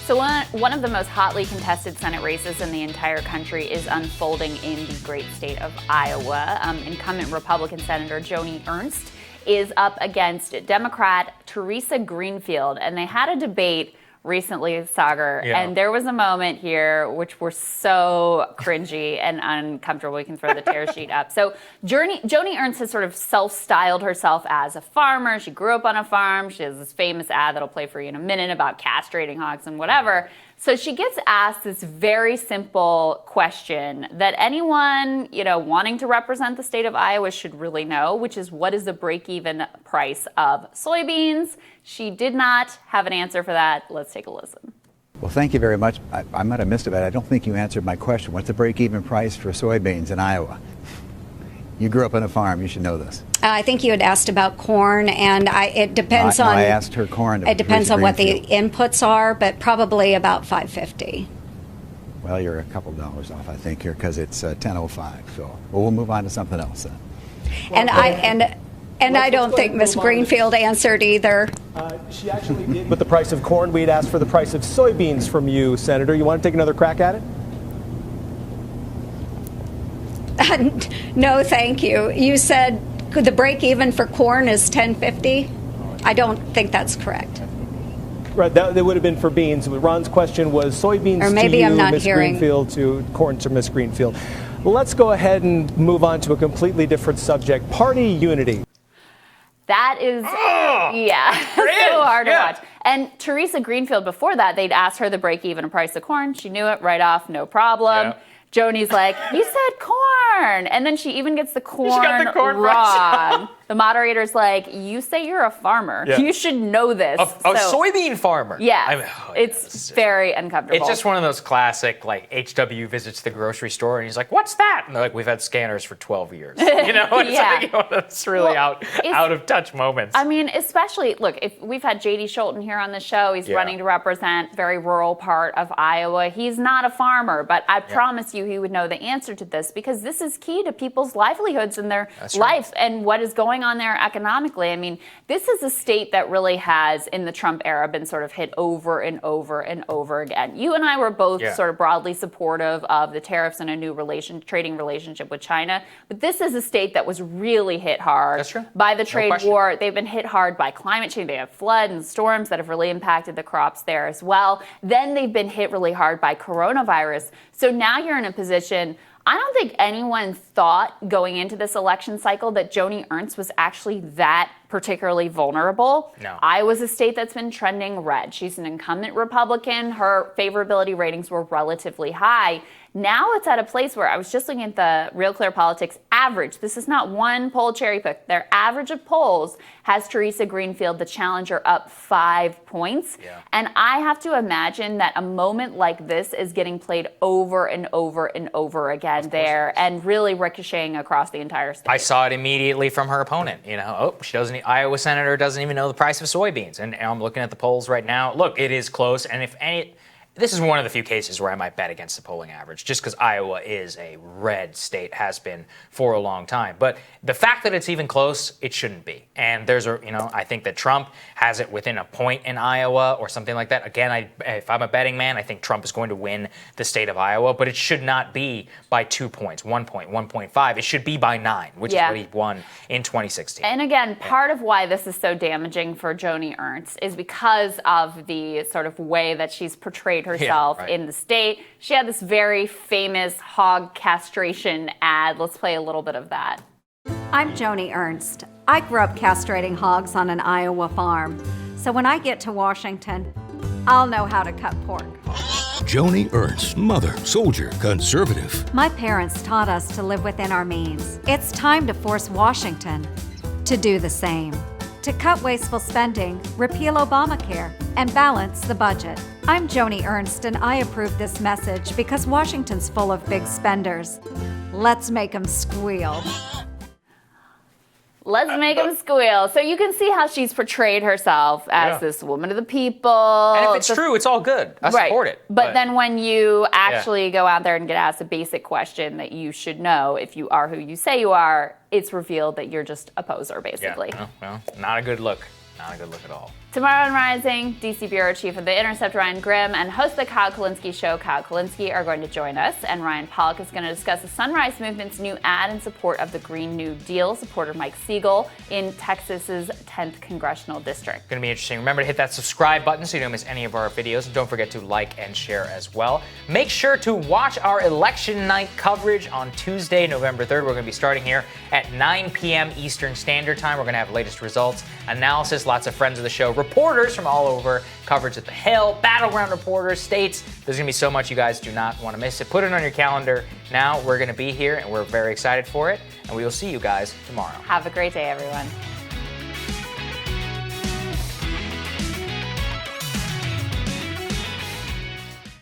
So one of the most hotly contested Senate races in the entire country is unfolding in the great state of Iowa. Incumbent Republican Senator Joni Ernst is up against Democrat Teresa Greenfield, and they had a debate recently, Saagar, and there was a moment here which were so cringy and uncomfortable. We can throw the tear sheet up. So Joni Ernst has sort of self-styled herself as a farmer. She grew up on a farm. She has this famous ad that'll play for you in a minute about castrating hogs and whatever. So she gets asked this very simple question that anyone, wanting to represent the state of Iowa should really know, which is, what is the break-even price of soybeans? She did not have an answer for that. Let's take a listen. Well, thank you very much. I might have missed it, but I don't think you answered my question. What's the break-even price for soybeans in Iowa? You grew up on a farm. You should know this. I think you had asked about corn, and it depends on. I asked her corn. It depends on what the inputs are, but probably about $5.50. Well, you're a couple dollars off, I think, here, because it's 10:05. So we'll move on to something else then. And I don't think Ms. Greenfield answered either. She actually did with the price of corn. We'd asked for the price of soybeans from you, Senator. You want to take another crack at it? No, thank you. You said the break even for corn is $10.50. I don't think that's correct. Right, that would have been for beans. Ron's question was soybeans or maybe to you, I'm not Ms. hearing. Greenfield, to corn to Ms. Greenfield. Let's go ahead and move on to a completely different subject. Party unity. That is, so hard to watch. And Teresa Greenfield, before that, they'd asked her the break-even price of corn. She knew it right off, no problem. Yeah. Joni's like, you said corn. And then she even gets the corn wrong. The moderator's like, you say you're a farmer. Yeah. You should know this. A soybean farmer. Yeah. It's very uncomfortable. It's just one of those classic, HW visits the grocery store and he's like, what's that? And they're like, we've had scanners for 12 years. It's really out of touch moments. I mean, especially, look, if we've had J.D. Schulten here on the show, he's running to represent very rural part of Iowa. He's not a farmer, but I promise you he would know the answer to this, because this is key to people's livelihoods and their life and what is going on there economically. I mean, this is a state that really has, in the Trump era, been sort of hit over and over and over again. You and I were both sort of broadly supportive of the tariffs and a new trading relationship with China, but this is a state that was really hit hard by the trade war. They've been hit hard by climate change. They have flood and storms that have really impacted the crops there as well. Then they've been hit really hard by coronavirus. So now you're in a position, I don't think anyone thought going into this election cycle that Joni Ernst was actually that particularly vulnerable. No. Iowa's a state that's been trending red. She's an incumbent Republican. Her favorability ratings were relatively high. Now it's at a place where I was just looking at the Real Clear Politics average. This is not one poll cherry pick. Their average of polls has Teresa Greenfield, the challenger, up 5 points. Yeah. And I have to imagine that a moment like this is getting played over and over and over again there and really ricocheting across the entire state. I saw it immediately from her opponent. Iowa senator doesn't even know the price of soybeans. And I'm looking at the polls right now. Look, it is close. And this is one of the few cases where I might bet against the polling average, just because Iowa is a red state, has been for a long time. But the fact that it's even close, it shouldn't be. And I think that Trump has it within a point in Iowa or something like that. Again, if I'm a betting man, I think Trump is going to win the state of Iowa, but it should not be by 2 points, 1 point, 1.5. It should be by 9, which is what he won in 2016. And again, part of why this is so damaging for Joni Ernst is because of the sort of way that she's portrayed herself in the state. She had this very famous hog castration ad. Let's play a little bit of that. I'm Joni Ernst. I grew up castrating hogs on an Iowa farm. So when I get to Washington, I'll know how to cut pork. Joni Ernst, mother, soldier, conservative. My parents taught us to live within our means. It's time to force Washington to do the same. To cut wasteful spending, repeal Obamacare, and balance the budget. I'm Joni Ernst, and I approve this message because Washington's full of big spenders. Let's make them squeal. Let's make them squeal. So you can see how she's portrayed herself as this woman of the people. And if it's true, it's all good. I support it. But then when you actually go out there and get asked a basic question that you should know, if you are who you say you are, it's revealed that you're just a poser, basically. Yeah. Well, not a good look. Not a good look at all. Tomorrow on Rising, DC Bureau Chief of The Intercept, Ryan Grimm, and host of the Kyle Kulinski Show, Kyle Kulinski, are going to join us. And Ryan Pollack is going to discuss the Sunrise Movement's new ad in support of the Green New Deal, supporter Mike Siegel, in Texas's 10th Congressional District. Going to be interesting. Remember to hit that subscribe button so you don't miss any of our videos. And don't forget to like and share as well. Make sure to watch our election night coverage on Tuesday, November 3rd. We're going to be starting here at 9 p.m. Eastern Standard Time. We're going to have latest results, analysis, lots of friends of the show, reporters from all over, coverage at the Hill, battleground reporters, states. There's going to be so much you guys do not want to miss it. Put it on your calendar. Now we're going to be here, and we're very excited for it. And we will see you guys tomorrow. Have a great day, everyone.